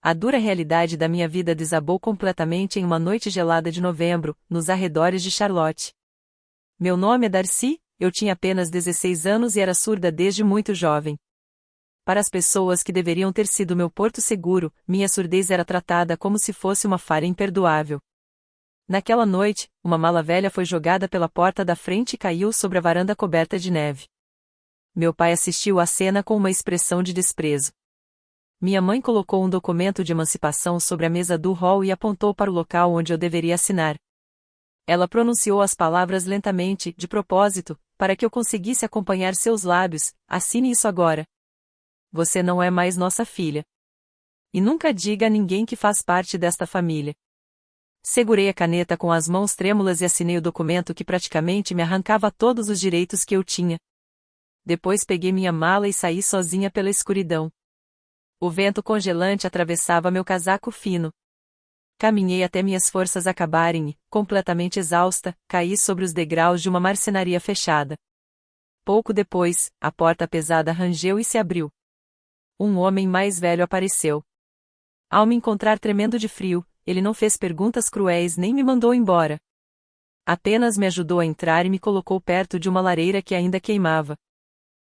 A dura realidade da minha vida desabou completamente em uma noite gelada de novembro, nos arredores de Charlotte. Meu nome é Darcy, eu tinha apenas 16 anos e era surda desde muito jovem. Para as pessoas que deveriam ter sido meu porto seguro, minha surdez era tratada como se fosse uma falha imperdoável. Naquela noite, uma mala velha foi jogada pela porta da frente e caiu sobre a varanda coberta de neve. Meu pai assistiu à cena com uma expressão de desprezo. Minha mãe colocou um documento de emancipação sobre a mesa do hall e apontou para o local onde eu deveria assinar. Ela pronunciou as palavras lentamente, de propósito, para que eu conseguisse acompanhar seus lábios. Assine isso agora. Você não é mais nossa filha. E nunca diga a ninguém que faz parte desta família. Segurei a caneta com as mãos trêmulas e assinei o documento que praticamente me arrancava todos os direitos que eu tinha. Depois peguei minha mala e saí sozinha pela escuridão. O vento congelante atravessava meu casaco fino. Caminhei até minhas forças acabarem e, completamente exausta, caí sobre os degraus de uma marcenaria fechada. Pouco depois, a porta pesada rangeu e se abriu. Um homem mais velho apareceu. Ao me encontrar tremendo de frio, ele não fez perguntas cruéis nem me mandou embora. Apenas me ajudou a entrar e me colocou perto de uma lareira que ainda queimava.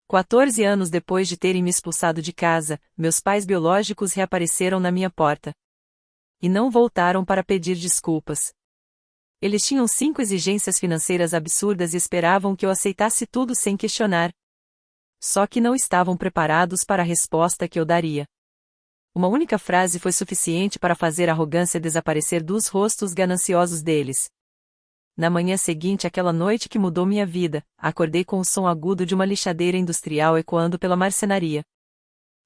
14 anos depois de terem me expulsado de casa, meus pais biológicos reapareceram na minha porta. E não voltaram para pedir desculpas. Eles tinham 5 exigências financeiras absurdas e esperavam que eu aceitasse tudo sem questionar. Só que não estavam preparados para a resposta que eu daria. Uma única frase foi suficiente para fazer a arrogância desaparecer dos rostos gananciosos deles. Na manhã seguinte àquela noite que mudou minha vida, acordei com o som agudo de uma lixadeira industrial ecoando pela marcenaria.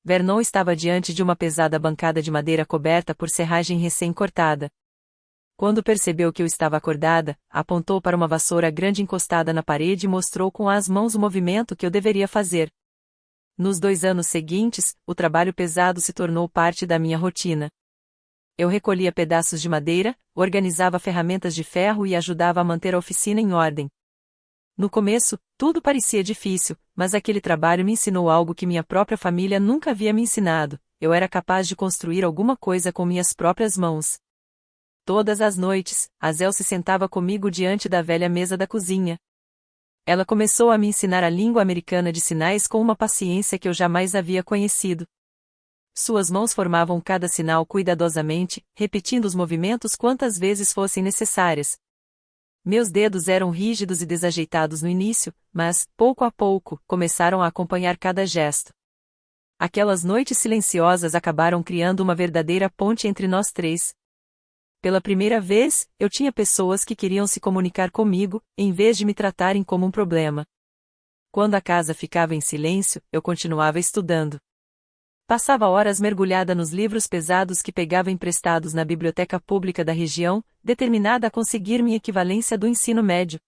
Vernon estava diante de uma pesada bancada de madeira coberta por serragem recém-cortada. Quando percebeu que eu estava acordada, apontou para uma vassoura grande encostada na parede e mostrou com as mãos o movimento que eu deveria fazer. Nos 2 anos seguintes, o trabalho pesado se tornou parte da minha rotina. Eu recolhia pedaços de madeira, organizava ferramentas de ferro e ajudava a manter a oficina em ordem. No começo, tudo parecia difícil, mas aquele trabalho me ensinou algo que minha própria família nunca havia me ensinado: eu era capaz de construir alguma coisa com minhas próprias mãos. Todas as noites, Azel se sentava comigo diante da velha mesa da cozinha. Ela começou a me ensinar a língua americana de sinais com uma paciência que eu jamais havia conhecido. Suas mãos formavam cada sinal cuidadosamente, repetindo os movimentos quantas vezes fossem necessárias. Meus dedos eram rígidos e desajeitados no início, mas, pouco a pouco, começaram a acompanhar cada gesto. Aquelas noites silenciosas acabaram criando uma verdadeira ponte entre nós 3. Pela primeira vez, eu tinha pessoas que queriam se comunicar comigo, em vez de me tratarem como um problema. Quando a casa ficava em silêncio, eu continuava estudando. Passava horas mergulhada nos livros pesados que pegava emprestados na biblioteca pública da região, determinada a conseguir minha equivalência do ensino médio.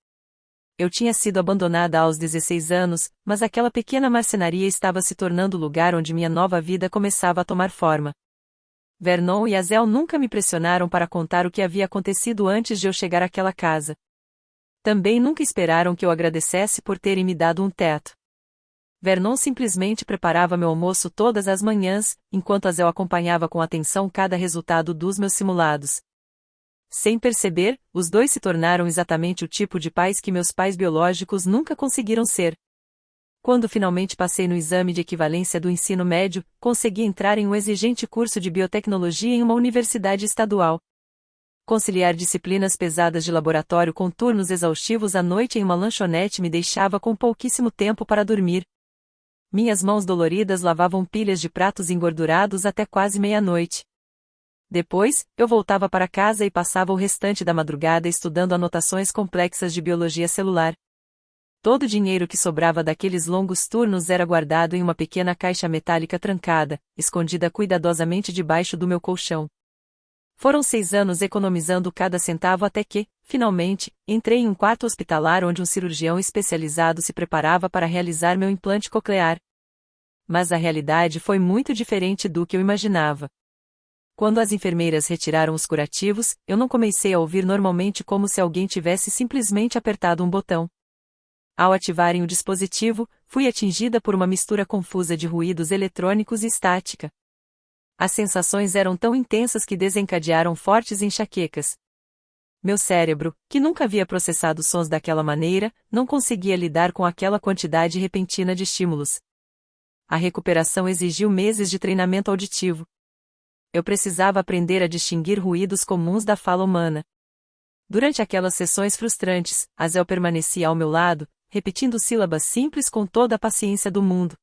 Eu tinha sido abandonada aos 16 anos, mas aquela pequena marcenaria estava se tornando o lugar onde minha nova vida começava a tomar forma. Vernon e Azel nunca me pressionaram para contar o que havia acontecido antes de eu chegar àquela casa. Também nunca esperaram que eu agradecesse por terem me dado um teto. Vernon simplesmente preparava meu almoço todas as manhãs, enquanto Azel acompanhava com atenção cada resultado dos meus simulados. Sem perceber, os dois se tornaram exatamente o tipo de pais que meus pais biológicos nunca conseguiram ser. Quando finalmente passei no exame de equivalência do ensino médio, consegui entrar em um exigente curso de biotecnologia em uma universidade estadual. Conciliar disciplinas pesadas de laboratório com turnos exaustivos à noite em uma lanchonete me deixava com pouquíssimo tempo para dormir. Minhas mãos doloridas lavavam pilhas de pratos engordurados até quase meia-noite. Depois, eu voltava para casa e passava o restante da madrugada estudando anotações complexas de biologia celular. Todo o dinheiro que sobrava daqueles longos turnos era guardado em uma pequena caixa metálica trancada, escondida cuidadosamente debaixo do meu colchão. Foram 6 anos economizando cada centavo até que, finalmente, entrei em um quarto hospitalar onde um cirurgião especializado se preparava para realizar meu implante coclear. Mas a realidade foi muito diferente do que eu imaginava. Quando as enfermeiras retiraram os curativos, eu não comecei a ouvir normalmente como se alguém tivesse simplesmente apertado um botão. Ao ativarem o dispositivo, fui atingida por uma mistura confusa de ruídos eletrônicos e estática. As sensações eram tão intensas que desencadearam fortes enxaquecas. Meu cérebro, que nunca havia processado sons daquela maneira, não conseguia lidar com aquela quantidade repentina de estímulos. A recuperação exigiu meses de treinamento auditivo. Eu precisava aprender a distinguir ruídos comuns da fala humana. Durante aquelas sessões frustrantes, Azel permanecia ao meu lado, repetindo sílabas simples com toda a paciência do mundo.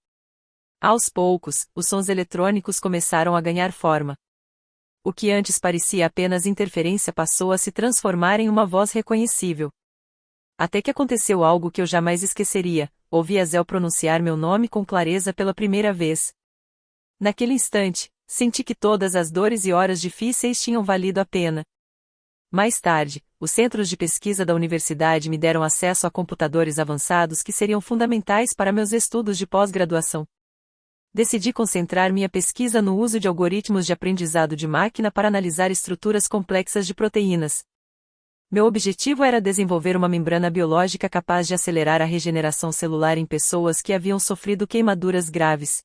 Aos poucos, os sons eletrônicos começaram a ganhar forma. O que antes parecia apenas interferência passou a se transformar em uma voz reconhecível. Até que aconteceu algo que eu jamais esqueceria: ouvi Azel pronunciar meu nome com clareza pela primeira vez. Naquele instante, senti que todas as dores e horas difíceis tinham valido a pena. Mais tarde, os centros de pesquisa da universidade me deram acesso a computadores avançados que seriam fundamentais para meus estudos de pós-graduação. Decidi concentrar minha pesquisa no uso de algoritmos de aprendizado de máquina para analisar estruturas complexas de proteínas. Meu objetivo era desenvolver uma membrana biológica capaz de acelerar a regeneração celular em pessoas que haviam sofrido queimaduras graves.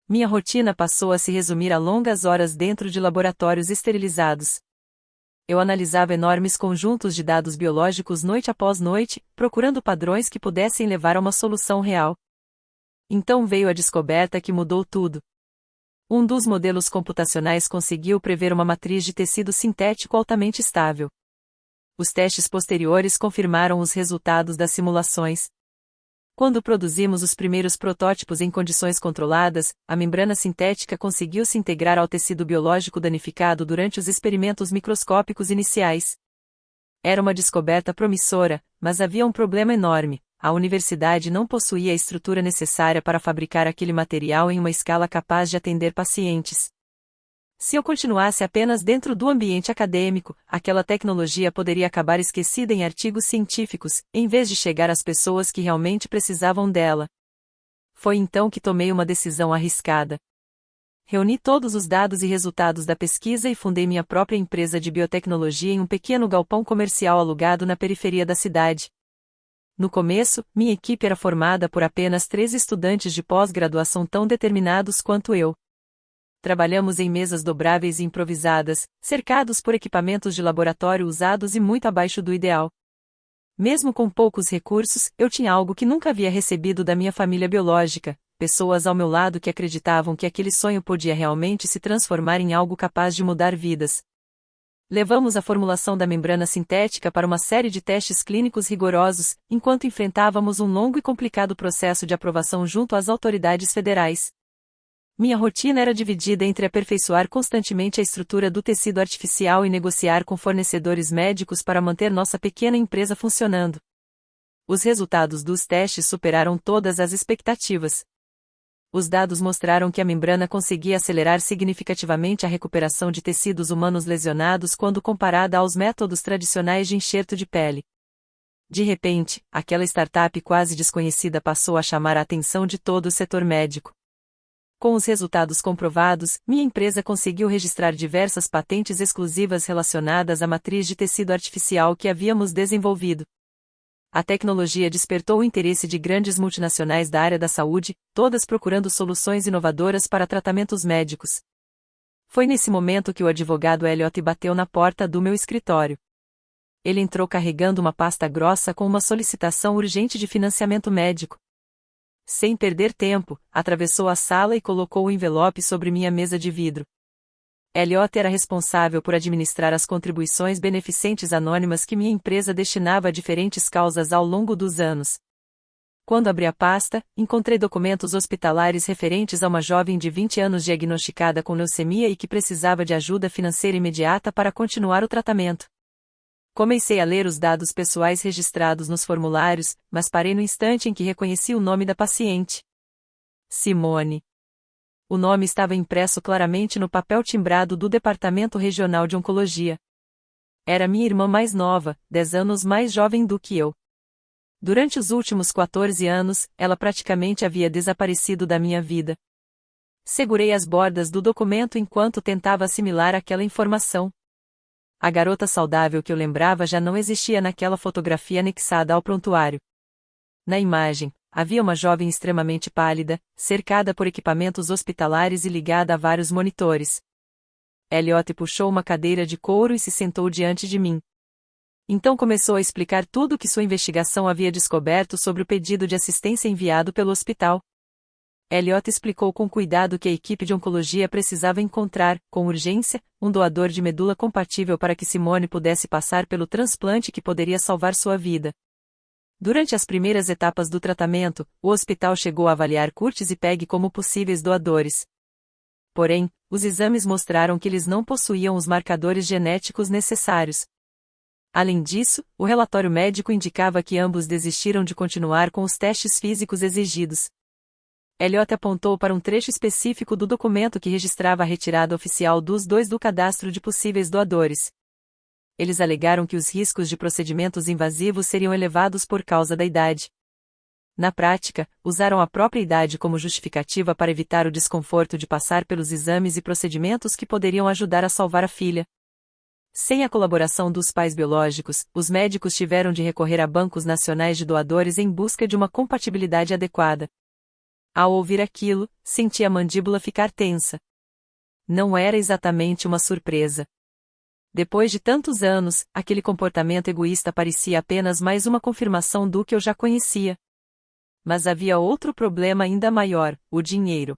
Minha rotina passou a se resumir a longas horas dentro de laboratórios esterilizados. Eu analisava enormes conjuntos de dados biológicos noite após noite, procurando padrões que pudessem levar a uma solução real. Então veio a descoberta que mudou tudo. Um dos modelos computacionais conseguiu prever uma matriz de tecido sintético altamente estável. Os testes posteriores confirmaram os resultados das simulações. Quando produzimos os primeiros protótipos em condições controladas, a membrana sintética conseguiu se integrar ao tecido biológico danificado durante os experimentos microscópicos iniciais. Era uma descoberta promissora, mas havia um problema enorme: a universidade não possuía a estrutura necessária para fabricar aquele material em uma escala capaz de atender pacientes. Se eu continuasse apenas dentro do ambiente acadêmico, aquela tecnologia poderia acabar esquecida em artigos científicos, em vez de chegar às pessoas que realmente precisavam dela. Foi então que tomei uma decisão arriscada. Reuni todos os dados e resultados da pesquisa e fundei minha própria empresa de biotecnologia em um pequeno galpão comercial alugado na periferia da cidade. No começo, minha equipe era formada por apenas 3 estudantes de pós-graduação tão determinados quanto eu. Trabalhamos em mesas dobráveis e improvisadas, cercados por equipamentos de laboratório usados e muito abaixo do ideal. Mesmo com poucos recursos, eu tinha algo que nunca havia recebido da minha família biológica: pessoas ao meu lado que acreditavam que aquele sonho podia realmente se transformar em algo capaz de mudar vidas. Levamos a formulação da membrana sintética para uma série de testes clínicos rigorosos, enquanto enfrentávamos um longo e complicado processo de aprovação junto às autoridades federais. Minha rotina era dividida entre aperfeiçoar constantemente a estrutura do tecido artificial e negociar com fornecedores médicos para manter nossa pequena empresa funcionando. Os resultados dos testes superaram todas as expectativas. Os dados mostraram que a membrana conseguia acelerar significativamente a recuperação de tecidos humanos lesionados quando comparada aos métodos tradicionais de enxerto de pele. De repente, aquela startup quase desconhecida passou a chamar a atenção de todo o setor médico. Com os resultados comprovados, minha empresa conseguiu registrar diversas patentes exclusivas relacionadas à matriz de tecido artificial que havíamos desenvolvido. A tecnologia despertou o interesse de grandes multinacionais da área da saúde, todas procurando soluções inovadoras para tratamentos médicos. Foi nesse momento que o advogado Elliot bateu na porta do meu escritório. Ele entrou carregando uma pasta grossa com uma solicitação urgente de financiamento médico. Sem perder tempo, atravessou a sala e colocou o envelope sobre minha mesa de vidro. Elliot era responsável por administrar as contribuições beneficentes anônimas que minha empresa destinava a diferentes causas ao longo dos anos. Quando abri a pasta, encontrei documentos hospitalares referentes a uma jovem de 20 anos diagnosticada com leucemia e que precisava de ajuda financeira imediata para continuar o tratamento. Comecei a ler os dados pessoais registrados nos formulários, mas parei no instante em que reconheci o nome da paciente. Simone. O nome estava impresso claramente no papel timbrado do Departamento Regional de Oncologia. Era minha irmã mais nova, 10 anos mais jovem do que eu. Durante os últimos 14 anos, ela praticamente havia desaparecido da minha vida. Segurei as bordas do documento enquanto tentava assimilar aquela informação. A garota saudável que eu lembrava já não existia naquela fotografia anexada ao prontuário. Na imagem, Havia uma jovem extremamente pálida, cercada por equipamentos hospitalares e ligada a vários monitores. Elliot puxou uma cadeira de couro e se sentou diante de mim. Então começou a explicar tudo o que sua investigação havia descoberto sobre o pedido de assistência enviado pelo hospital. Elliot explicou com cuidado que a equipe de oncologia precisava encontrar, com urgência, um doador de medula compatível para que Simone pudesse passar pelo transplante que poderia salvar sua vida. Durante as primeiras etapas do tratamento, o hospital chegou a avaliar Curtis e Peg como possíveis doadores. Porém, os exames mostraram que eles não possuíam os marcadores genéticos necessários. Além disso, o relatório médico indicava que ambos desistiram de continuar com os testes físicos exigidos. Elliot apontou para um trecho específico do documento que registrava a retirada oficial dos dois do cadastro de possíveis doadores. Eles alegaram que os riscos de procedimentos invasivos seriam elevados por causa da idade. Na prática, usaram a própria idade como justificativa para evitar o desconforto de passar pelos exames e procedimentos que poderiam ajudar a salvar a filha. Sem a colaboração dos pais biológicos, os médicos tiveram de recorrer a bancos nacionais de doadores em busca de uma compatibilidade adequada. Ao ouvir aquilo, senti a mandíbula ficar tensa. Não era exatamente uma surpresa. Depois de tantos anos, aquele comportamento egoísta parecia apenas mais uma confirmação do que eu já conhecia. Mas havia outro problema ainda maior: o dinheiro.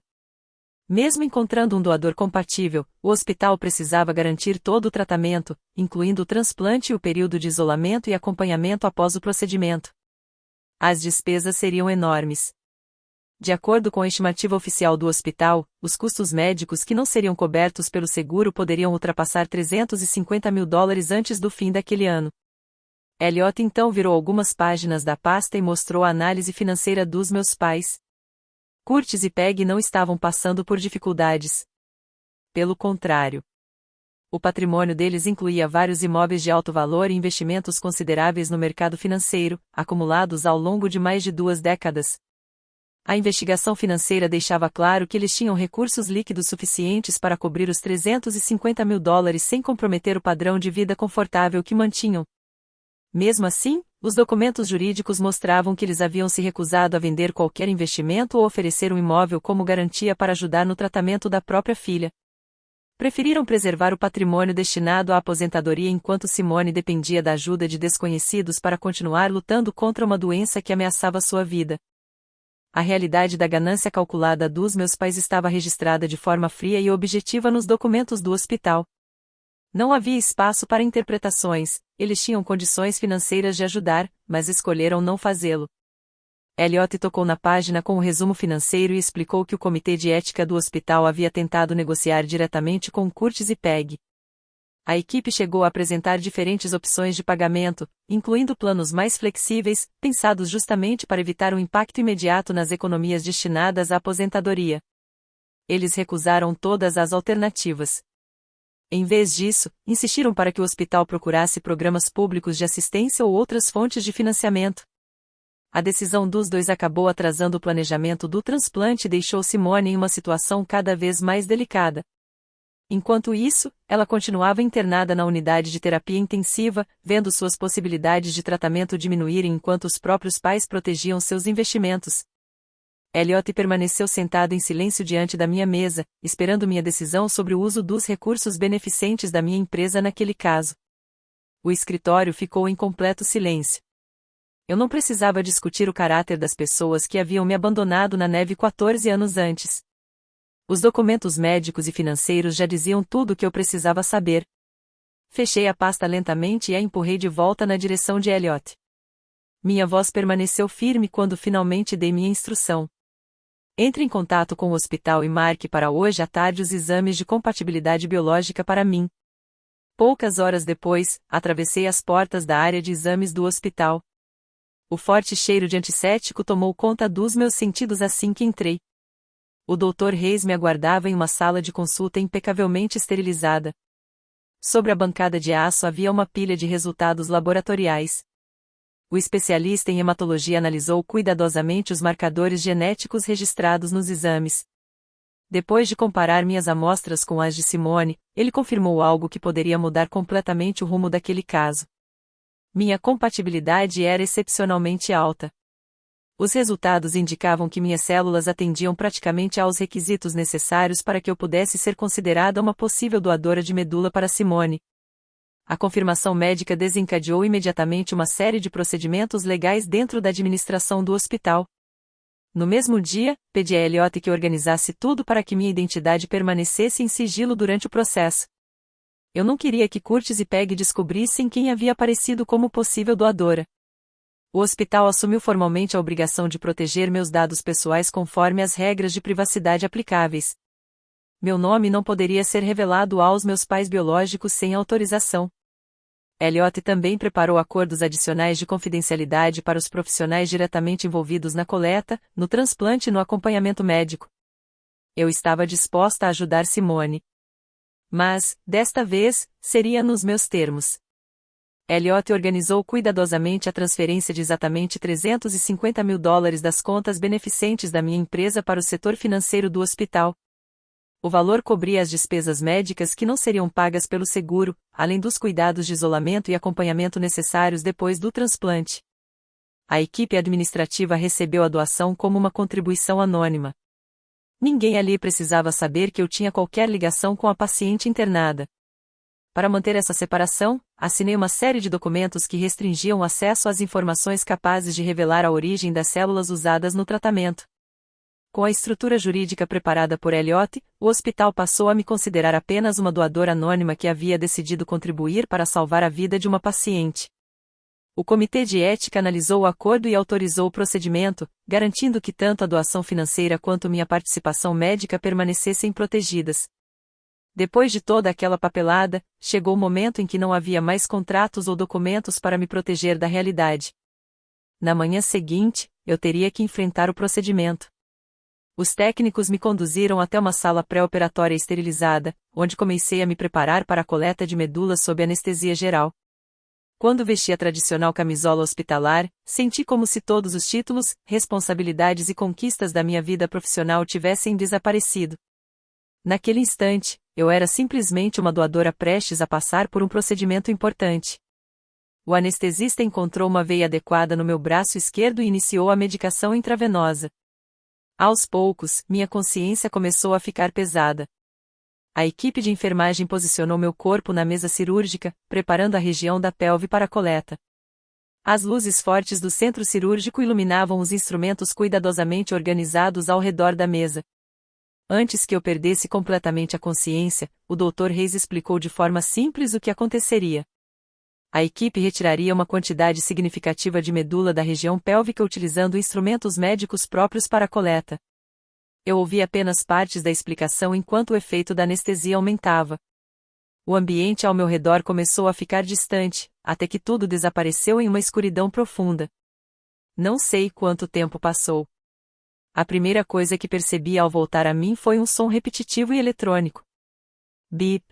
Mesmo encontrando um doador compatível, o hospital precisava garantir todo o tratamento, incluindo o transplante e o período de isolamento e acompanhamento após o procedimento. As despesas seriam enormes. De acordo com a estimativa oficial do hospital, os custos médicos que não seriam cobertos pelo seguro poderiam ultrapassar $350 mil antes do fim daquele ano. Elliot então virou algumas páginas da pasta e mostrou a análise financeira dos meus pais. Curtis e Peg não estavam passando por dificuldades. Pelo contrário. O patrimônio deles incluía vários imóveis de alto valor e investimentos consideráveis no mercado financeiro, acumulados ao longo de mais de 2 décadas. A investigação financeira deixava claro que eles tinham recursos líquidos suficientes para cobrir os $350 mil sem comprometer o padrão de vida confortável que mantinham. Mesmo assim, os documentos jurídicos mostravam que eles haviam se recusado a vender qualquer investimento ou oferecer um imóvel como garantia para ajudar no tratamento da própria filha. Preferiram preservar o patrimônio destinado à aposentadoria enquanto Simone dependia da ajuda de desconhecidos para continuar lutando contra uma doença que ameaçava sua vida. A realidade da ganância calculada dos meus pais estava registrada de forma fria e objetiva nos documentos do hospital. Não havia espaço para interpretações, eles tinham condições financeiras de ajudar, mas escolheram não fazê-lo. Elliot tocou na página com o resumo financeiro e explicou que o comitê de ética do hospital havia tentado negociar diretamente com Curtis e Peg. A equipe chegou a apresentar diferentes opções de pagamento, incluindo planos mais flexíveis, pensados justamente para evitar um impacto imediato nas economias destinadas à aposentadoria. Eles recusaram todas as alternativas. Em vez disso, insistiram para que o hospital procurasse programas públicos de assistência ou outras fontes de financiamento. A decisão dos dois acabou atrasando o planejamento do transplante e deixou Simone em uma situação cada vez mais delicada. Enquanto isso, ela continuava internada na unidade de terapia intensiva, vendo suas possibilidades de tratamento diminuírem enquanto os próprios pais protegiam seus investimentos. Elliot permaneceu sentado em silêncio diante da minha mesa, esperando minha decisão sobre o uso dos recursos beneficentes da minha empresa naquele caso. O escritório ficou em completo silêncio. Eu não precisava discutir o caráter das pessoas que haviam me abandonado na neve 14 anos antes. Os documentos médicos e financeiros já diziam tudo o que eu precisava saber. Fechei a pasta lentamente e a empurrei de volta na direção de Elliot. Minha voz permaneceu firme quando finalmente dei minha instrução. Entre em contato com o hospital e marque para hoje à tarde os exames de compatibilidade biológica para mim. Poucas horas depois, atravessei as portas da área de exames do hospital. O forte cheiro de antisséptico tomou conta dos meus sentidos assim que entrei. O Dr. Reis me aguardava em uma sala de consulta impecavelmente esterilizada. Sobre a bancada de aço havia uma pilha de resultados laboratoriais. O especialista em hematologia analisou cuidadosamente os marcadores genéticos registrados nos exames. Depois de comparar minhas amostras com as de Simone, ele confirmou algo que poderia mudar completamente o rumo daquele caso. Minha compatibilidade era excepcionalmente alta. Os resultados indicavam que minhas células atendiam praticamente aos requisitos necessários para que eu pudesse ser considerada uma possível doadora de medula para Simone. A confirmação médica desencadeou imediatamente uma série de procedimentos legais dentro da administração do hospital. No mesmo dia, pedi a Elliot que organizasse tudo para que minha identidade permanecesse em sigilo durante o processo. Eu não queria que Curtis e Peg descobrissem quem havia aparecido como possível doadora. O hospital assumiu formalmente a obrigação de proteger meus dados pessoais conforme as regras de privacidade aplicáveis. Meu nome não poderia ser revelado aos meus pais biológicos sem autorização. Elliot também preparou acordos adicionais de confidencialidade para os profissionais diretamente envolvidos na coleta, no transplante e no acompanhamento médico. Eu estava disposta a ajudar Simone. Mas, desta vez, seria nos meus termos. Elliot organizou cuidadosamente a transferência de exatamente $350 mil das contas beneficentes da minha empresa para o setor financeiro do hospital. O valor cobria as despesas médicas que não seriam pagas pelo seguro, além dos cuidados de isolamento e acompanhamento necessários depois do transplante. A equipe administrativa recebeu a doação como uma contribuição anônima. Ninguém ali precisava saber que eu tinha qualquer ligação com a paciente internada. Para manter essa separação, assinei uma série de documentos que restringiam o acesso às informações capazes de revelar a origem das células usadas no tratamento. Com a estrutura jurídica preparada por Elliot, o hospital passou a me considerar apenas uma doadora anônima que havia decidido contribuir para salvar a vida de uma paciente. O Comitê de Ética analisou o acordo e autorizou o procedimento, garantindo que tanto a doação financeira quanto minha participação médica permanecessem protegidas. Depois de toda aquela papelada, chegou o momento em que não havia mais contratos ou documentos para me proteger da realidade. Na manhã seguinte, eu teria que enfrentar o procedimento. Os técnicos me conduziram até uma sala pré-operatória esterilizada, onde comecei a me preparar para a coleta de medula sob anestesia geral. Quando vesti a tradicional camisola hospitalar, senti como se todos os títulos, responsabilidades e conquistas da minha vida profissional tivessem desaparecido. Naquele instante, eu era simplesmente uma doadora prestes a passar por um procedimento importante. O anestesista encontrou uma veia adequada no meu braço esquerdo e iniciou a medicação intravenosa. Aos poucos, minha consciência começou a ficar pesada. A equipe de enfermagem posicionou meu corpo na mesa cirúrgica, preparando a região da pelve para a coleta. As luzes fortes do centro cirúrgico iluminavam os instrumentos cuidadosamente organizados ao redor da mesa. Antes que eu perdesse completamente a consciência, o Dr. Reis explicou de forma simples o que aconteceria. A equipe retiraria uma quantidade significativa de medula da região pélvica utilizando instrumentos médicos próprios para a coleta. Eu ouvi apenas partes da explicação enquanto o efeito da anestesia aumentava. O ambiente ao meu redor começou a ficar distante, até que tudo desapareceu em uma escuridão profunda. Não sei quanto tempo passou. A primeira coisa que percebi ao voltar a mim foi um som repetitivo e eletrônico. Bip.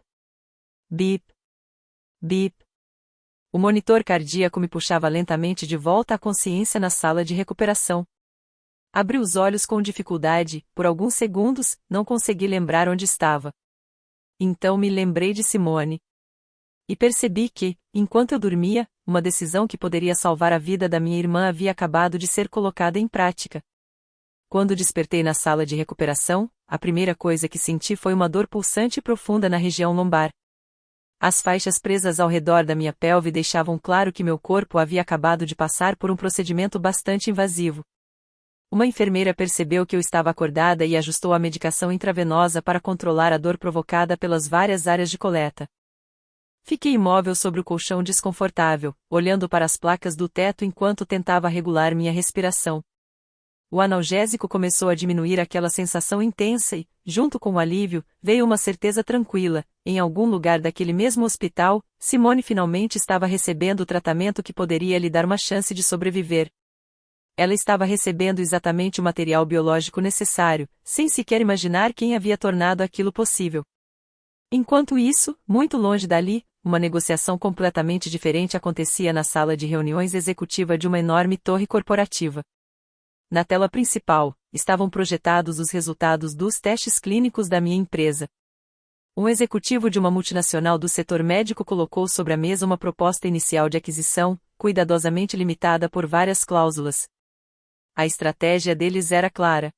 Bip. Bip. O monitor cardíaco me puxava lentamente de volta à consciência na sala de recuperação. Abri os olhos com dificuldade, por alguns segundos, não consegui lembrar onde estava. Então me lembrei de Simone. E percebi que, enquanto eu dormia, uma decisão que poderia salvar a vida da minha irmã havia acabado de ser colocada em prática. Quando despertei na sala de recuperação, a primeira coisa que senti foi uma dor pulsante e profunda na região lombar. As faixas presas ao redor da minha pelve deixavam claro que meu corpo havia acabado de passar por um procedimento bastante invasivo. Uma enfermeira percebeu que eu estava acordada e ajustou a medicação intravenosa para controlar a dor provocada pelas várias áreas de coleta. Fiquei imóvel sobre o colchão desconfortável, olhando para as placas do teto enquanto tentava regular minha respiração. O analgésico começou a diminuir aquela sensação intensa e, junto com o alívio, veio uma certeza tranquila: em algum lugar daquele mesmo hospital, Simone finalmente estava recebendo o tratamento que poderia lhe dar uma chance de sobreviver. Ela estava recebendo exatamente o material biológico necessário, sem sequer imaginar quem havia tornado aquilo possível. Enquanto isso, muito longe dali, uma negociação completamente diferente acontecia na sala de reuniões executiva de uma enorme torre corporativa. Na tela principal, estavam projetados os resultados dos testes clínicos da minha empresa. Um executivo de uma multinacional do setor médico colocou sobre a mesa uma proposta inicial de aquisição, cuidadosamente limitada por várias cláusulas. A estratégia deles era clara.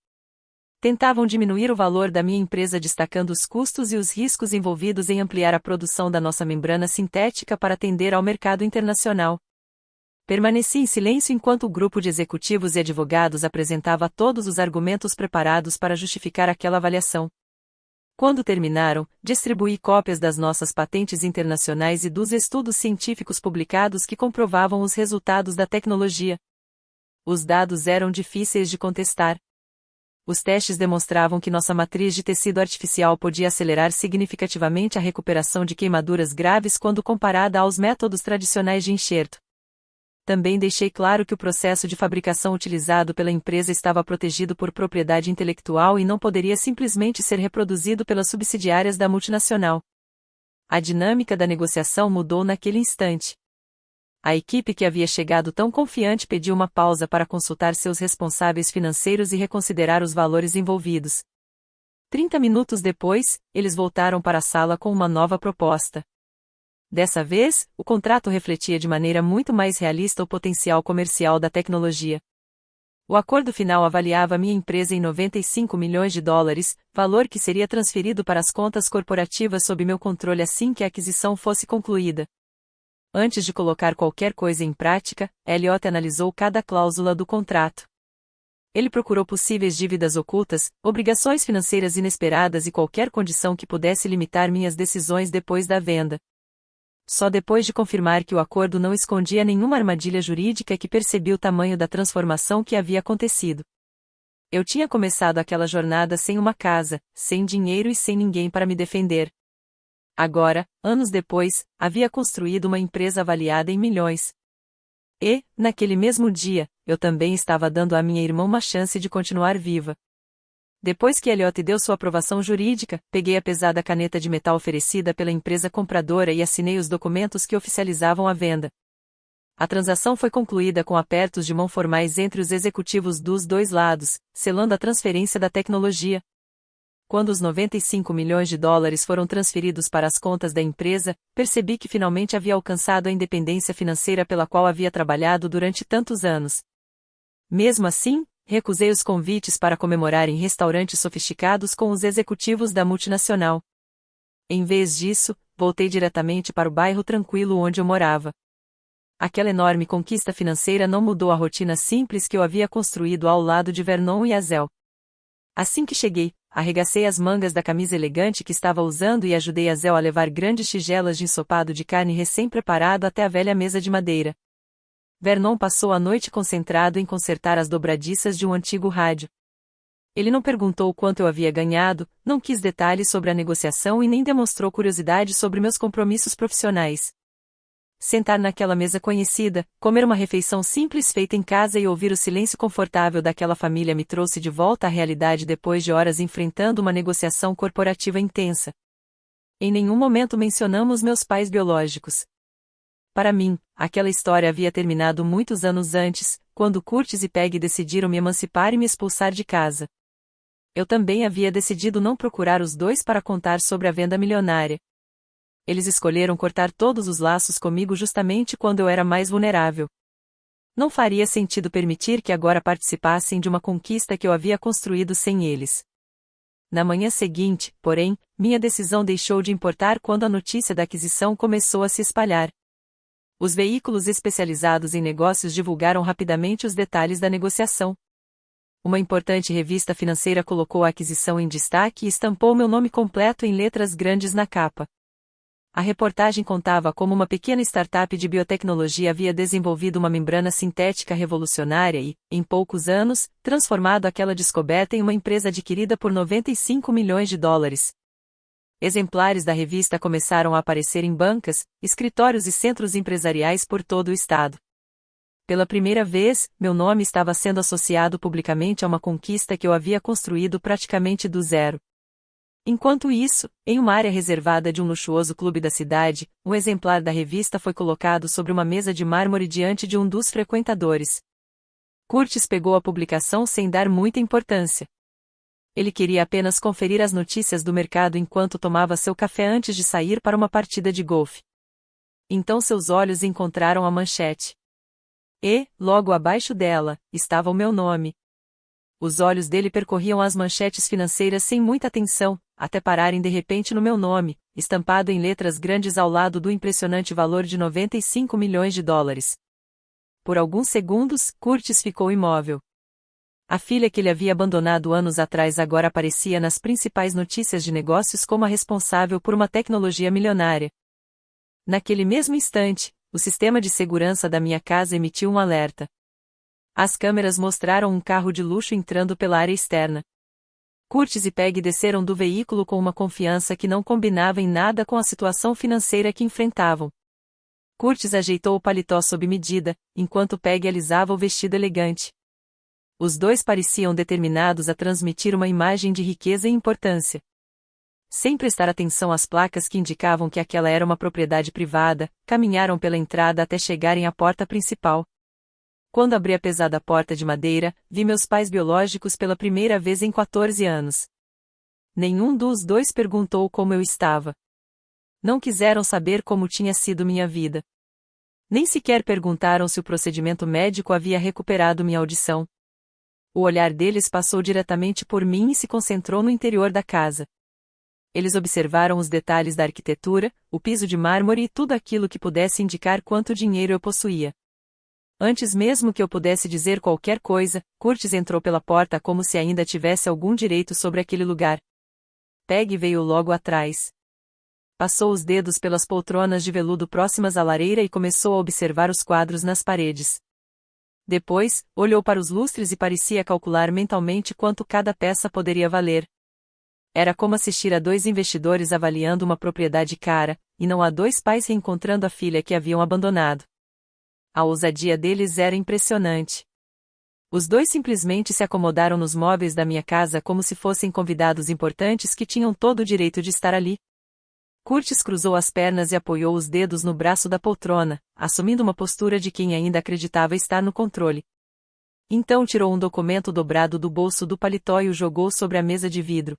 Tentavam diminuir o valor da minha empresa destacando os custos e os riscos envolvidos em ampliar a produção da nossa membrana sintética para atender ao mercado internacional. Permaneci em silêncio enquanto o grupo de executivos e advogados apresentava todos os argumentos preparados para justificar aquela avaliação. Quando terminaram, distribuí cópias das nossas patentes internacionais e dos estudos científicos publicados que comprovavam os resultados da tecnologia. Os dados eram difíceis de contestar. Os testes demonstravam que nossa matriz de tecido artificial podia acelerar significativamente a recuperação de queimaduras graves quando comparada aos métodos tradicionais de enxerto. Também deixei claro que o processo de fabricação utilizado pela empresa estava protegido por propriedade intelectual e não poderia simplesmente ser reproduzido pelas subsidiárias da multinacional. A dinâmica da negociação mudou naquele instante. A equipe que havia chegado tão confiante pediu uma pausa para consultar seus responsáveis financeiros e reconsiderar os valores envolvidos. 30 minutos depois, eles voltaram para a sala com uma nova proposta. Dessa vez, o contrato refletia de maneira muito mais realista o potencial comercial da tecnologia. O acordo final avaliava minha empresa em $95 milhões, valor que seria transferido para as contas corporativas sob meu controle assim que a aquisição fosse concluída. Antes de colocar qualquer coisa em prática, Elliott analisou cada cláusula do contrato. Ele procurou possíveis dívidas ocultas, obrigações financeiras inesperadas e qualquer condição que pudesse limitar minhas decisões depois da venda. Só depois de confirmar que o acordo não escondia nenhuma armadilha jurídica que percebi o tamanho da transformação que havia acontecido. Eu tinha começado aquela jornada sem uma casa, sem dinheiro e sem ninguém para me defender. Agora, anos depois, havia construído uma empresa avaliada em milhões. E, naquele mesmo dia, eu também estava dando à minha irmã uma chance de continuar viva. Depois que Elliott deu sua aprovação jurídica, peguei a pesada caneta de metal oferecida pela empresa compradora e assinei os documentos que oficializavam a venda. A transação foi concluída com apertos de mão formais entre os executivos dos dois lados, selando a transferência da tecnologia. Quando os $95 milhões foram transferidos para as contas da empresa, percebi que finalmente havia alcançado a independência financeira pela qual havia trabalhado durante tantos anos. Mesmo assim, recusei os convites para comemorar em restaurantes sofisticados com os executivos da multinacional. Em vez disso, voltei diretamente para o bairro tranquilo onde eu morava. Aquela enorme conquista financeira não mudou a rotina simples que eu havia construído ao lado de Vernon e Azel. Assim que cheguei, arregacei as mangas da camisa elegante que estava usando e ajudei Azel a levar grandes tigelas de ensopado de carne recém-preparado até a velha mesa de madeira. Vernon passou a noite concentrado em consertar as dobradiças de um antigo rádio. Ele não perguntou quanto eu havia ganhado, não quis detalhes sobre a negociação e nem demonstrou curiosidade sobre meus compromissos profissionais. Sentar naquela mesa conhecida, comer uma refeição simples feita em casa e ouvir o silêncio confortável daquela família me trouxe de volta à realidade depois de horas enfrentando uma negociação corporativa intensa. Em nenhum momento mencionamos meus pais biológicos. Para mim, aquela história havia terminado muitos anos antes, quando Curtis e Peg decidiram me emancipar e me expulsar de casa. Eu também havia decidido não procurar os dois para contar sobre a venda milionária. Eles escolheram cortar todos os laços comigo justamente quando eu era mais vulnerável. Não faria sentido permitir que agora participassem de uma conquista que eu havia construído sem eles. Na manhã seguinte, porém, minha decisão deixou de importar quando a notícia da aquisição começou a se espalhar. Os veículos especializados em negócios divulgaram rapidamente os detalhes da negociação. Uma importante revista financeira colocou a aquisição em destaque e estampou meu nome completo em letras grandes na capa. A reportagem contava como uma pequena startup de biotecnologia havia desenvolvido uma membrana sintética revolucionária e, em poucos anos, transformado aquela descoberta em uma empresa adquirida por $95 milhões. Exemplares da revista começaram a aparecer em bancas, escritórios e centros empresariais por todo o estado. Pela primeira vez, meu nome estava sendo associado publicamente a uma conquista que eu havia construído praticamente do zero. Enquanto isso, em uma área reservada de um luxuoso clube da cidade, um exemplar da revista foi colocado sobre uma mesa de mármore diante de um dos frequentadores. Curtis pegou a publicação sem dar muita importância. Ele queria apenas conferir as notícias do mercado enquanto tomava seu café antes de sair para uma partida de golfe. Então seus olhos encontraram a manchete. E, logo abaixo dela, estava o meu nome. Os olhos dele percorriam as manchetes financeiras sem muita atenção, até pararem de repente no meu nome, estampado em letras grandes ao lado do impressionante valor de 95 milhões de dólares. Por alguns segundos, Curtis ficou imóvel. A filha que ele havia abandonado anos atrás agora aparecia nas principais notícias de negócios como a responsável por uma tecnologia milionária. Naquele mesmo instante, o sistema de segurança da minha casa emitiu um alerta. As câmeras mostraram um carro de luxo entrando pela área externa. Curtis e Peg desceram do veículo com uma confiança que não combinava em nada com a situação financeira que enfrentavam. Curtis ajeitou o paletó sob medida, enquanto Peg alisava o vestido elegante. Os dois pareciam determinados a transmitir uma imagem de riqueza e importância. Sem prestar atenção às placas que indicavam que aquela era uma propriedade privada, caminharam pela entrada até chegarem à porta principal. Quando abri a pesada porta de madeira, vi meus pais biológicos pela primeira vez em 14 anos. Nenhum dos dois perguntou como eu estava. Não quiseram saber como tinha sido minha vida. Nem sequer perguntaram se o procedimento médico havia recuperado minha audição. O olhar deles passou diretamente por mim e se concentrou no interior da casa. Eles observaram os detalhes da arquitetura, o piso de mármore e tudo aquilo que pudesse indicar quanto dinheiro eu possuía. Antes mesmo que eu pudesse dizer qualquer coisa, Curtis entrou pela porta como se ainda tivesse algum direito sobre aquele lugar. Peg veio logo atrás. Passou os dedos pelas poltronas de veludo próximas à lareira e começou a observar os quadros nas paredes. Depois, olhou para os lustres e parecia calcular mentalmente quanto cada peça poderia valer. Era como assistir a dois investidores avaliando uma propriedade cara, e não a dois pais reencontrando a filha que haviam abandonado. A ousadia deles era impressionante. Os dois simplesmente se acomodaram nos móveis da minha casa como se fossem convidados importantes que tinham todo o direito de estar ali. Curtis cruzou as pernas e apoiou os dedos no braço da poltrona, assumindo uma postura de quem ainda acreditava estar no controle. Então tirou um documento dobrado do bolso do paletó e o jogou sobre a mesa de vidro.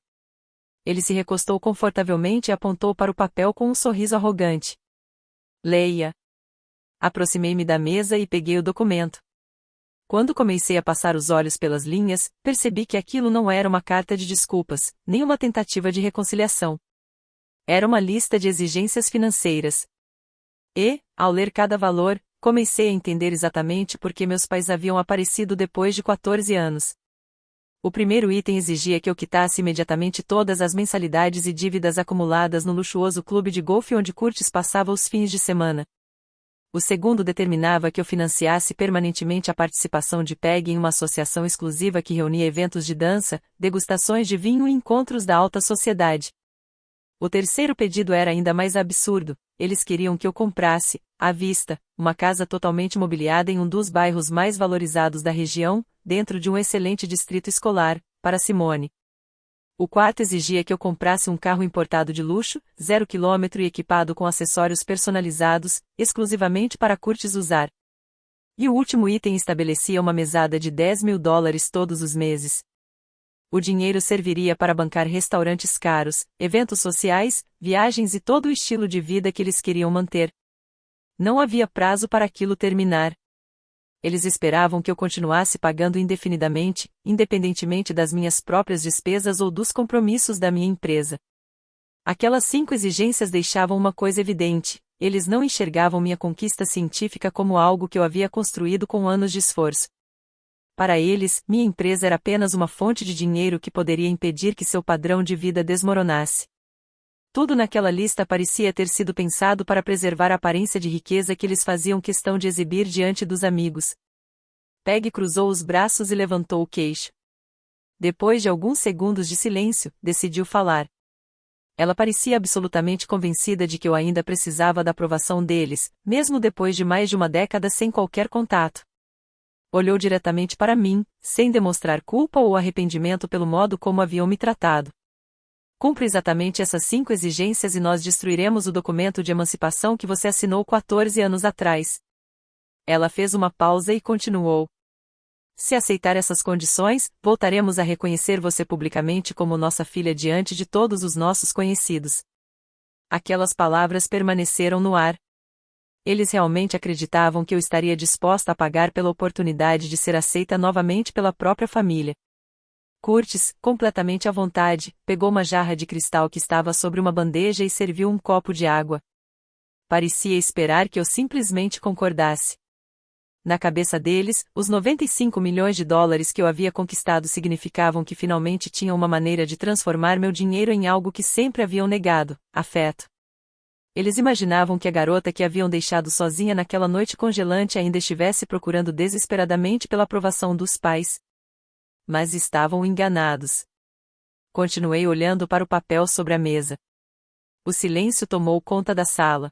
Ele se recostou confortavelmente e apontou para o papel com um sorriso arrogante. Leia. Aproximei-me da mesa e peguei o documento. Quando comecei a passar os olhos pelas linhas, percebi que aquilo não era uma carta de desculpas, nem uma tentativa de reconciliação. Era uma lista de exigências financeiras. E, ao ler cada valor, comecei a entender exatamente por que meus pais haviam aparecido depois de 14 anos. O primeiro item exigia que eu quitasse imediatamente todas as mensalidades e dívidas acumuladas no luxuoso clube de golfe onde Curtis passava os fins de semana. O segundo determinava que eu financiasse permanentemente a participação de Peg em uma associação exclusiva que reunia eventos de dança, degustações de vinho e encontros da alta sociedade. O terceiro pedido era ainda mais absurdo. Eles queriam que eu comprasse, à vista, uma casa totalmente mobiliada em um dos bairros mais valorizados da região, dentro de um excelente distrito escolar, para Simone. O quarto exigia que eu comprasse um carro importado de luxo, 0 km e equipado com acessórios personalizados, exclusivamente para Curtis usar. E o último item estabelecia uma mesada de $10.000 todos os meses. O dinheiro serviria para bancar restaurantes caros, eventos sociais, viagens e todo o estilo de vida que eles queriam manter. Não havia prazo para aquilo terminar. Eles esperavam que eu continuasse pagando indefinidamente, independentemente das minhas próprias despesas ou dos compromissos da minha empresa. Aquelas 5 exigências deixavam uma coisa evidente: eles não enxergavam minha conquista científica como algo que eu havia construído com anos de esforço. Para eles, minha empresa era apenas uma fonte de dinheiro que poderia impedir que seu padrão de vida desmoronasse. Tudo naquela lista parecia ter sido pensado para preservar a aparência de riqueza que eles faziam questão de exibir diante dos amigos. Peg cruzou os braços e levantou o queixo. Depois de alguns segundos de silêncio, decidiu falar. Ela parecia absolutamente convencida de que eu ainda precisava da aprovação deles, mesmo depois de mais de uma década sem qualquer contato. Olhou diretamente para mim, sem demonstrar culpa ou arrependimento pelo modo como haviam me tratado. Cumpra exatamente essas 5 exigências e nós destruiremos o documento de emancipação que você assinou 14 anos atrás. Ela fez uma pausa e continuou. Se aceitar essas condições, voltaremos a reconhecer você publicamente como nossa filha diante de todos os nossos conhecidos. Aquelas palavras permaneceram no ar. Eles realmente acreditavam que eu estaria disposta a pagar pela oportunidade de ser aceita novamente pela própria família. Curtis, completamente à vontade, pegou uma jarra de cristal que estava sobre uma bandeja e serviu um copo de água. Parecia esperar que eu simplesmente concordasse. Na cabeça deles, os 95 milhões de dólares que eu havia conquistado significavam que finalmente tinham uma maneira de transformar meu dinheiro em algo que sempre haviam negado: afeto. Eles imaginavam que a garota que haviam deixado sozinha naquela noite congelante ainda estivesse procurando desesperadamente pela aprovação dos pais. Mas estavam enganados. Continuei olhando para o papel sobre a mesa. O silêncio tomou conta da sala.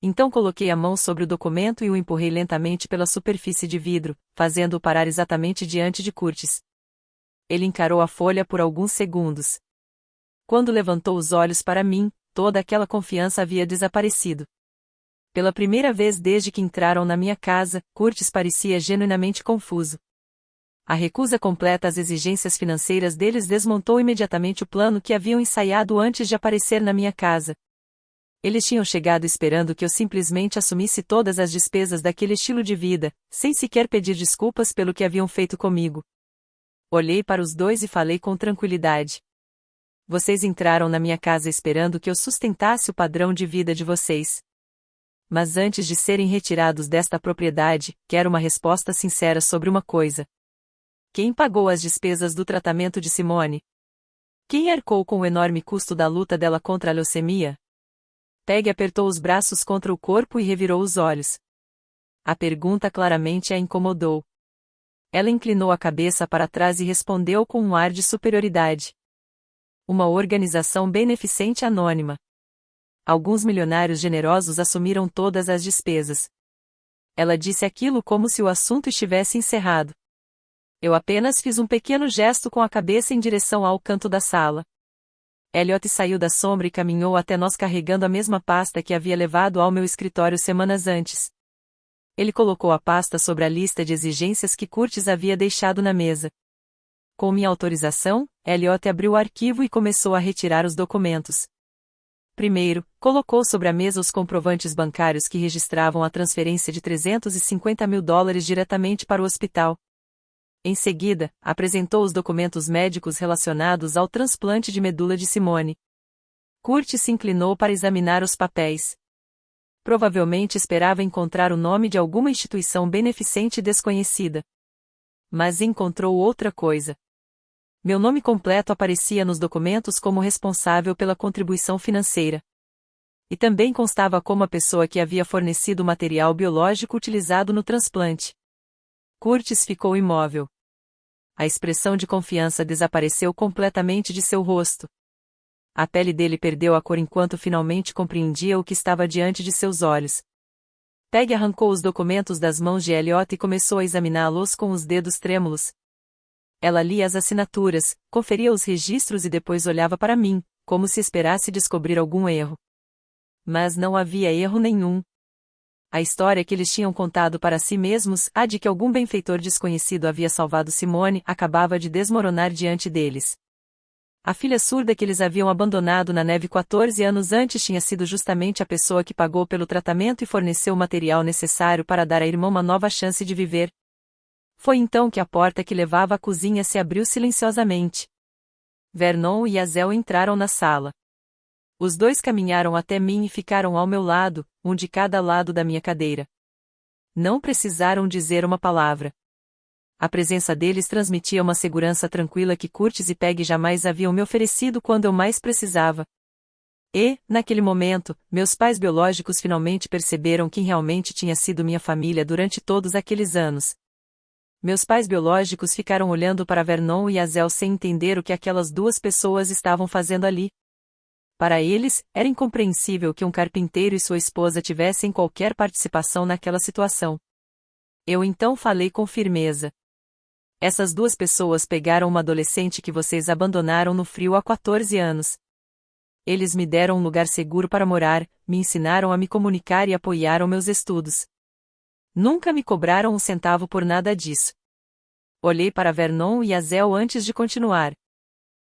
Então coloquei a mão sobre o documento e o empurrei lentamente pela superfície de vidro, fazendo-o parar exatamente diante de Curtis. Ele encarou a folha por alguns segundos. Quando levantou os olhos para mim, toda aquela confiança havia desaparecido. Pela primeira vez desde que entraram na minha casa, Curtis parecia genuinamente confuso. A recusa completa às exigências financeiras deles desmontou imediatamente o plano que haviam ensaiado antes de aparecer na minha casa. Eles tinham chegado esperando que eu simplesmente assumisse todas as despesas daquele estilo de vida, sem sequer pedir desculpas pelo que haviam feito comigo. Olhei para os dois e falei com tranquilidade. Vocês entraram na minha casa esperando que eu sustentasse o padrão de vida de vocês. Mas antes de serem retirados desta propriedade, quero uma resposta sincera sobre uma coisa. Quem pagou as despesas do tratamento de Simone? Quem arcou com o enorme custo da luta dela contra a leucemia? Peg apertou os braços contra o corpo e revirou os olhos. A pergunta claramente a incomodou. Ela inclinou a cabeça para trás e respondeu com um ar de superioridade. Uma organização beneficente anônima. Alguns milionários generosos assumiram todas as despesas. Ela disse aquilo como se o assunto estivesse encerrado. Eu apenas fiz um pequeno gesto com a cabeça em direção ao canto da sala. Elliot saiu da sombra e caminhou até nós carregando a mesma pasta que havia levado ao meu escritório semanas antes. Ele colocou a pasta sobre a lista de exigências que Curtis havia deixado na mesa. Com minha autorização, Elliot abriu o arquivo e começou a retirar os documentos. Primeiro, colocou sobre a mesa os comprovantes bancários que registravam a transferência de $350 mil diretamente para o hospital. Em seguida, apresentou os documentos médicos relacionados ao transplante de medula de Simone. Curtis se inclinou para examinar os papéis. Provavelmente esperava encontrar o nome de alguma instituição beneficente desconhecida. Mas encontrou outra coisa. Meu nome completo aparecia nos documentos como responsável pela contribuição financeira. E também constava como a pessoa que havia fornecido o material biológico utilizado no transplante. Curtis ficou imóvel. A expressão de confiança desapareceu completamente de seu rosto. A pele dele perdeu a cor enquanto finalmente compreendia o que estava diante de seus olhos. Peg arrancou os documentos das mãos de Elliot e começou a examiná-los com os dedos trêmulos. Ela lia as assinaturas, conferia os registros e depois olhava para mim, como se esperasse descobrir algum erro. Mas não havia erro nenhum. A história que eles tinham contado para si mesmos, a de que algum benfeitor desconhecido havia salvado Simone, acabava de desmoronar diante deles. A filha surda que eles haviam abandonado na neve 14 anos antes tinha sido justamente a pessoa que pagou pelo tratamento e forneceu o material necessário para dar à irmã uma nova chance de viver. Foi então que a porta que levava à cozinha se abriu silenciosamente. Vernon e Azel entraram na sala. Os dois caminharam até mim e ficaram ao meu lado, um de cada lado da minha cadeira. Não precisaram dizer uma palavra. A presença deles transmitia uma segurança tranquila que Curtis e Peg jamais haviam me oferecido quando eu mais precisava. E, naquele momento, meus pais biológicos finalmente perceberam quem realmente tinha sido minha família durante todos aqueles anos. Meus pais biológicos ficaram olhando para Vernon e Azel sem entender o que aquelas duas pessoas estavam fazendo ali. Para eles, era incompreensível que um carpinteiro e sua esposa tivessem qualquer participação naquela situação. Eu então falei com firmeza. Essas duas pessoas pegaram uma adolescente que vocês abandonaram no frio há 14 anos. Eles me deram um lugar seguro para morar, me ensinaram a me comunicar e apoiaram meus estudos. Nunca me cobraram um centavo por nada disso. Olhei para Vernon e Azel antes de continuar.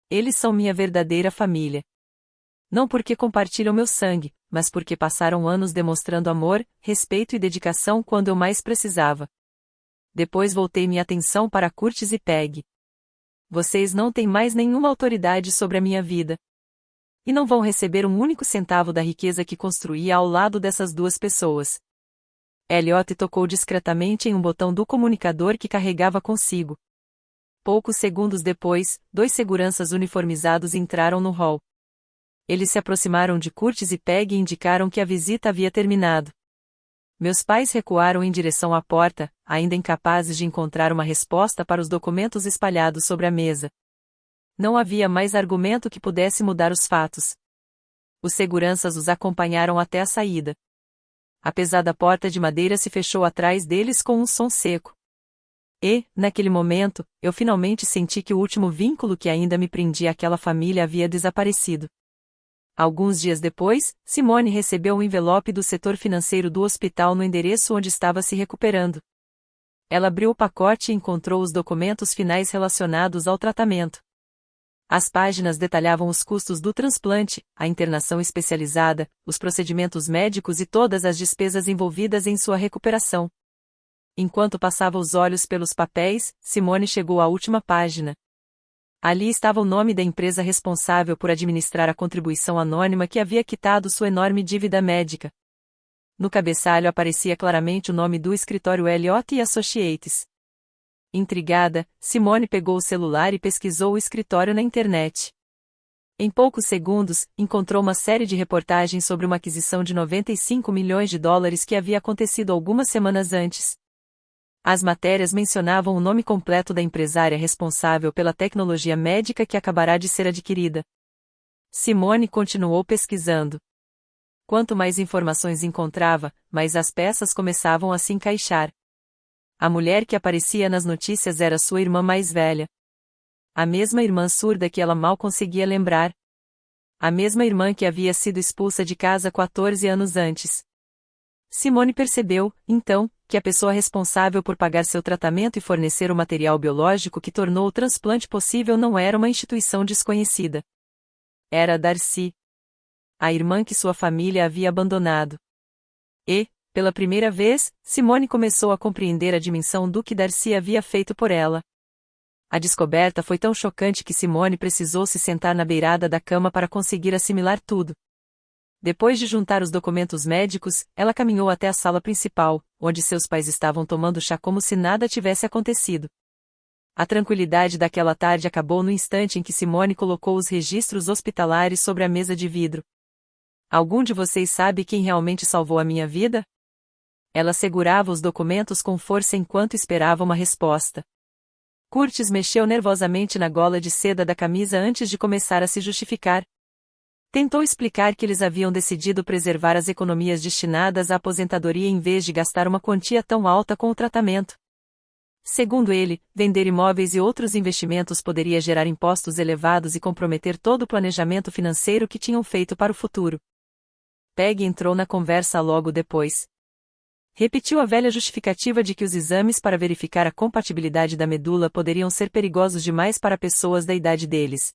Eles são minha verdadeira família. Não porque compartilham meu sangue, mas porque passaram anos demonstrando amor, respeito e dedicação quando eu mais precisava. Depois voltei minha atenção para Curtis e Peg. Vocês não têm mais nenhuma autoridade sobre a minha vida. E não vão receber um único centavo da riqueza que construí ao lado dessas duas pessoas. Elliot tocou discretamente em um botão do comunicador que carregava consigo. Poucos segundos depois, 2 seguranças uniformizados entraram no hall. Eles se aproximaram de Curtis e Peg e indicaram que a visita havia terminado. Meus pais recuaram em direção à porta, ainda incapazes de encontrar uma resposta para os documentos espalhados sobre a mesa. Não havia mais argumento que pudesse mudar os fatos. Os seguranças os acompanharam até a saída. A pesada porta de madeira se fechou atrás deles com um som seco. E, naquele momento, eu finalmente senti que o último vínculo que ainda me prendia àquela família havia desaparecido. Alguns dias depois, Simone recebeu um envelope do setor financeiro do hospital no endereço onde estava se recuperando. Ela abriu o pacote e encontrou os documentos finais relacionados ao tratamento. As páginas detalhavam os custos do transplante, a internação especializada, os procedimentos médicos e todas as despesas envolvidas em sua recuperação. Enquanto passava os olhos pelos papéis, Simone chegou à última página. Ali estava o nome da empresa responsável por administrar a contribuição anônima que havia quitado sua enorme dívida médica. No cabeçalho aparecia claramente o nome do escritório Elliot Associates. Intrigada, Simone pegou o celular e pesquisou o escritório na internet. Em poucos segundos, encontrou uma série de reportagens sobre uma aquisição de 95 milhões de dólares que havia acontecido algumas semanas antes. As matérias mencionavam o nome completo da empresária responsável pela tecnologia médica que acabará de ser adquirida. Simone continuou pesquisando. Quanto mais informações encontrava, mais as peças começavam a se encaixar. A mulher que aparecia nas notícias era sua irmã mais velha. A mesma irmã surda que ela mal conseguia lembrar. A mesma irmã que havia sido expulsa de casa 14 anos antes. Simone percebeu, então, que a pessoa responsável por pagar seu tratamento e fornecer o material biológico que tornou o transplante possível não era uma instituição desconhecida. Era Darcy. A irmã que sua família havia abandonado. E, pela primeira vez, Simone começou a compreender a dimensão do que Darcy havia feito por ela. A descoberta foi tão chocante que Simone precisou se sentar na beirada da cama para conseguir assimilar tudo. Depois de juntar os documentos médicos, ela caminhou até a sala principal, onde seus pais estavam tomando chá como se nada tivesse acontecido. A tranquilidade daquela tarde acabou no instante em que Simone colocou os registros hospitalares sobre a mesa de vidro. Algum de vocês sabe quem realmente salvou a minha vida? Ela segurava os documentos com força enquanto esperava uma resposta. Curtis mexeu nervosamente na gola de seda da camisa antes de começar a se justificar. Tentou explicar que eles haviam decidido preservar as economias destinadas à aposentadoria em vez de gastar uma quantia tão alta com o tratamento. Segundo ele, vender imóveis e outros investimentos poderia gerar impostos elevados e comprometer todo o planejamento financeiro que tinham feito para o futuro. Peg entrou na conversa logo depois. Repetiu a velha justificativa de que os exames para verificar a compatibilidade da medula poderiam ser perigosos demais para pessoas da idade deles.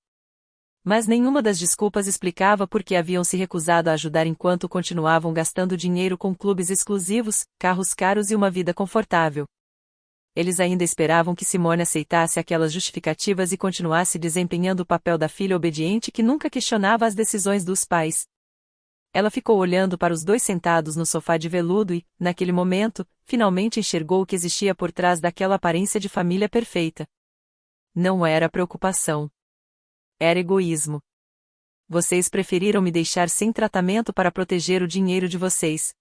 Mas nenhuma das desculpas explicava por que haviam se recusado a ajudar enquanto continuavam gastando dinheiro com clubes exclusivos, carros caros e uma vida confortável. Eles ainda esperavam que Simone aceitasse aquelas justificativas e continuasse desempenhando o papel da filha obediente que nunca questionava as decisões dos pais. Ela ficou olhando para os dois sentados no sofá de veludo e, naquele momento, finalmente enxergou o que existia por trás daquela aparência de família perfeita. Não era preocupação. Era egoísmo. Vocês preferiram me deixar sem tratamento para proteger o dinheiro de vocês.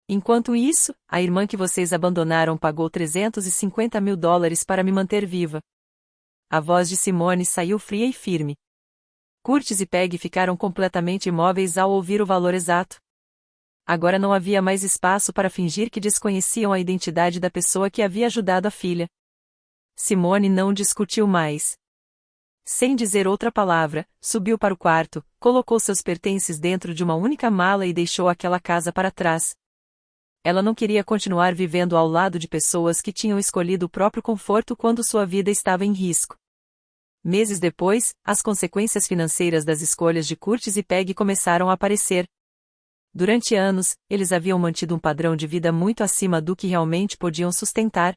Enquanto isso, a irmã que vocês abandonaram pagou 350 mil dólares para me manter viva. A voz de Simone saiu fria e firme. Curtis e Peg ficaram completamente imóveis ao ouvir o valor exato. Agora não havia mais espaço para fingir que desconheciam a identidade da pessoa que havia ajudado a filha. Simone não discutiu mais. Sem dizer outra palavra, subiu para o quarto, colocou seus pertences dentro de uma única mala e deixou aquela casa para trás. Ela não queria continuar vivendo ao lado de pessoas que tinham escolhido o próprio conforto quando sua vida estava em risco. Meses depois, as consequências financeiras das escolhas de Curtis e Peg começaram a aparecer. Durante anos, eles haviam mantido um padrão de vida muito acima do que realmente podiam sustentar.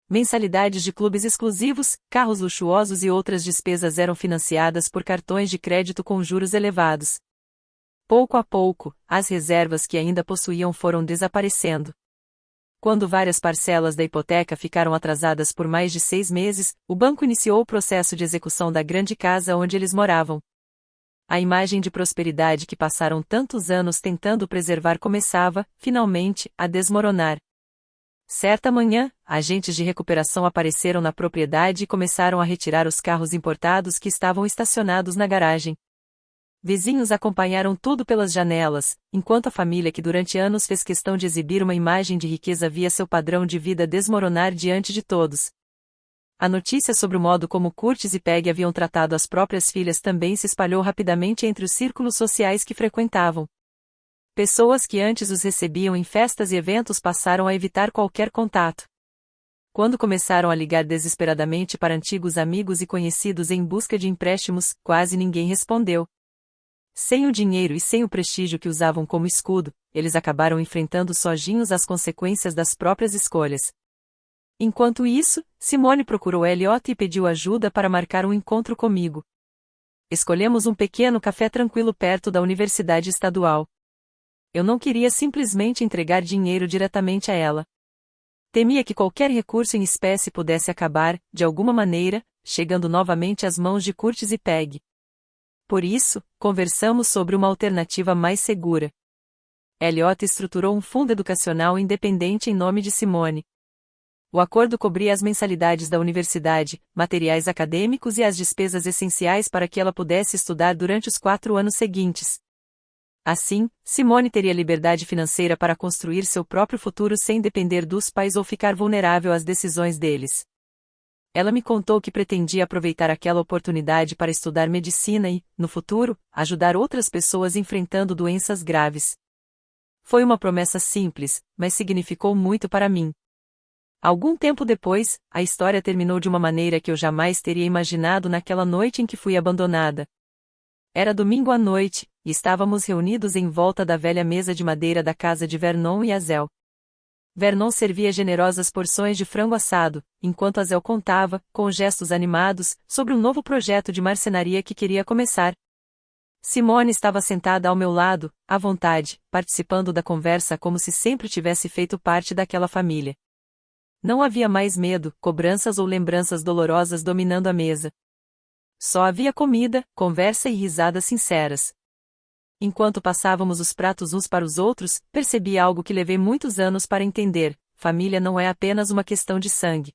Mensalidades de clubes exclusivos, carros luxuosos e outras despesas eram financiadas por cartões de crédito com juros elevados. Pouco a pouco, as reservas que ainda possuíam foram desaparecendo. Quando várias parcelas da hipoteca ficaram atrasadas por mais de 6 meses, o banco iniciou o processo de execução da grande casa onde eles moravam. A imagem de prosperidade que passaram tantos anos tentando preservar começava, finalmente, a desmoronar. Certa manhã, agentes de recuperação apareceram na propriedade e começaram a retirar os carros importados que estavam estacionados na garagem. Vizinhos acompanharam tudo pelas janelas, enquanto a família que durante anos fez questão de exibir uma imagem de riqueza via seu padrão de vida desmoronar diante de todos. A notícia sobre o modo como Curtis e Peg haviam tratado as próprias filhas também se espalhou rapidamente entre os círculos sociais que frequentavam. Pessoas que antes os recebiam em festas e eventos passaram a evitar qualquer contato. Quando começaram a ligar desesperadamente para antigos amigos e conhecidos em busca de empréstimos, quase ninguém respondeu. Sem o dinheiro e sem o prestígio que usavam como escudo, eles acabaram enfrentando sozinhos as consequências das próprias escolhas. Enquanto isso, Simone procurou Elliot e pediu ajuda para marcar um encontro comigo. Escolhemos um pequeno café tranquilo perto da Universidade Estadual. Eu não queria simplesmente entregar dinheiro diretamente a ela. Temia que qualquer recurso em espécie pudesse acabar, de alguma maneira, chegando novamente às mãos de Curtis e Peg. Por isso, conversamos sobre uma alternativa mais segura. Elliot estruturou um fundo educacional independente em nome de Simone. O acordo cobria as mensalidades da universidade, materiais acadêmicos e as despesas essenciais para que ela pudesse estudar durante os 4 anos seguintes. Assim, Simone teria liberdade financeira para construir seu próprio futuro sem depender dos pais ou ficar vulnerável às decisões deles. Ela me contou que pretendia aproveitar aquela oportunidade para estudar medicina e, no futuro, ajudar outras pessoas enfrentando doenças graves. Foi uma promessa simples, mas significou muito para mim. Algum tempo depois, a história terminou de uma maneira que eu jamais teria imaginado naquela noite em que fui abandonada. Era domingo à noite, e estávamos reunidos em volta da velha mesa de madeira da casa de Vernon e Azel. Vernon servia generosas porções de frango assado, enquanto Azel contava, com gestos animados, sobre um novo projeto de marcenaria que queria começar. Simone estava sentada ao meu lado, à vontade, participando da conversa como se sempre tivesse feito parte daquela família. Não havia mais medo, cobranças ou lembranças dolorosas dominando a mesa. Só havia comida, conversa e risadas sinceras. Enquanto passávamos os pratos uns para os outros, percebi algo que levei muitos anos para entender: família não é apenas uma questão de sangue.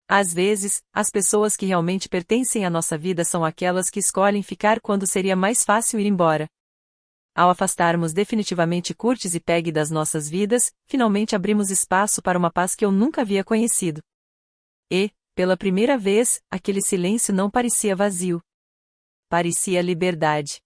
Às vezes, as pessoas que realmente pertencem à nossa vida são aquelas que escolhem ficar quando seria mais fácil ir embora. Ao afastarmos definitivamente Curtis e Peg das nossas vidas, finalmente abrimos espaço para uma paz que eu nunca havia conhecido. E, pela primeira vez, aquele silêncio não parecia vazio. Parecia liberdade.